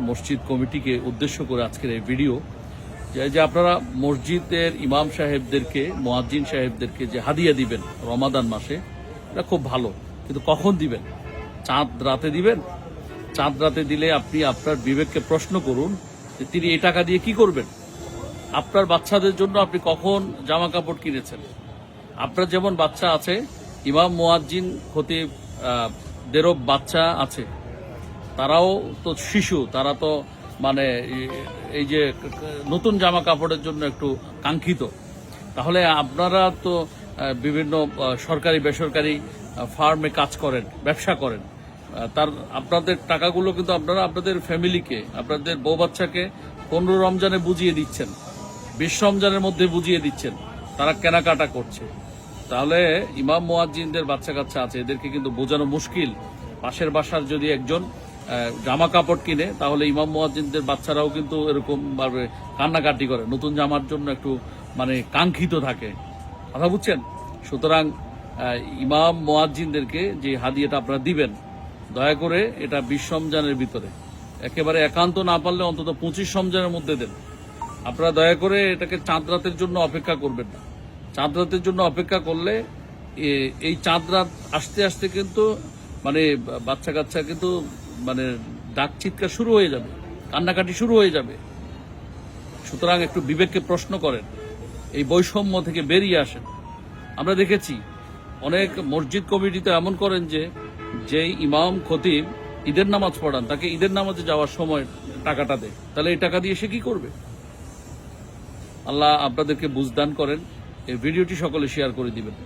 মসজিদ কমিটিকে উদ্দেশ্য করে আজকের এই ভিডিও যে আপনারা মসজিদের ইমাম সাহেবদেরকে, মুয়াজ্জিন সাহেবদেরকে যে হাদিয়া দিবেন রমাদান মাসে, এটা খুব ভালো, কিন্তু কখন দিবেন? চাঁদ রাতে দিবেন? চাঁদ রাতে দিলে আপনি আপনার বিবেককে প্রশ্ন করুন যে তিনি এই টাকা দিয়ে কি করবেন। আপনার বাচ্চাদের জন্য আপনি কখন জামা কাপড় কিনেছেন? আপনার যেমন বাচ্চা আছে, ইমাম মুয়াজ্জিন খতিব দেরও বাচ্চা আছে, তারাও তো শিশু, তারা তো মানে এই যে নতুন জামা কাপড়ের জন্য একটু কাঙ্ক্ষিত। তাহলে আপনারা তো বিভিন্ন সরকারি বেসরকারি ফার্মে কাজ করেন, ব্যবসা করেন, আপনাদের টাকাগুলো কিন্তু আপনারা আপনাদের ফ্যামিলিকে, আপনাদের বউ বাচ্চাকে 15 রমজানে বুঝিয়ে দিচ্ছেন, 20 রমজানের মধ্যে বুঝিয়ে দিচ্ছেন, তারা কেনাকাটা করছে। তাহলে ইমাম মুয়াজ্জিনদের বাচ্চা কাচ্চা আছে, এদেরকে কিন্তু বোঝানো মুশকিল। পাশের বাসার যদি একজন জামা কাপড় কিনে, তাহলে ইমাম মুয়াজ্জিনদের বাচ্চারাও কিন্তু এরকম ভাবে কান্নাকাটি করে, নতুন জামার জন্য একটু মানে কাঙ্ক্ষিত থাকে। কথা বুঝছেন? সুতরাং ইমাম মুয়াজ্জিনদেরকে যে হাদিয়াটা আপনারা দিবেন, দয়া করে এটা 20 রমজানের ভিতরে, একেবারে একান্ত না পারলে অন্তত 25 রমজানের মধ্যে দেন। আপনারা দয়া করে এটাকে চাঁদ রাতের জন্য অপেক্ষা করবেন না। চাঁদ রাতের জন্য অপেক্ষা করলে এই চাঁদ রাত আসতে আসতে কিন্তু মানে বাচ্চা কাচ্চা কিন্তু মানে ডাক চিৎকার শুরু হয়ে যাবে, কান্নাকাটি শুরু হয়ে যাবে। সুতরাং একটু বিবেককে প্রশ্ন করেন, এই বৈষম্য থেকে বেরিয়ে আসেন। আমরা দেখেছি অনেক মসজিদ কমিটিতে এমন করেন যে ইমাম খতিব ঈদের নামাজ পড়ান, তাকে ঈদের নামাজে যাওয়ার সময় টাকাটা দেয়, তাহলে এই টাকা দিয়ে সে কি করবে? আল্লাহ আপনাদেরকে বুঝদান করেন। এই ভিডিওটি সকলে শেয়ার করে দিবেন।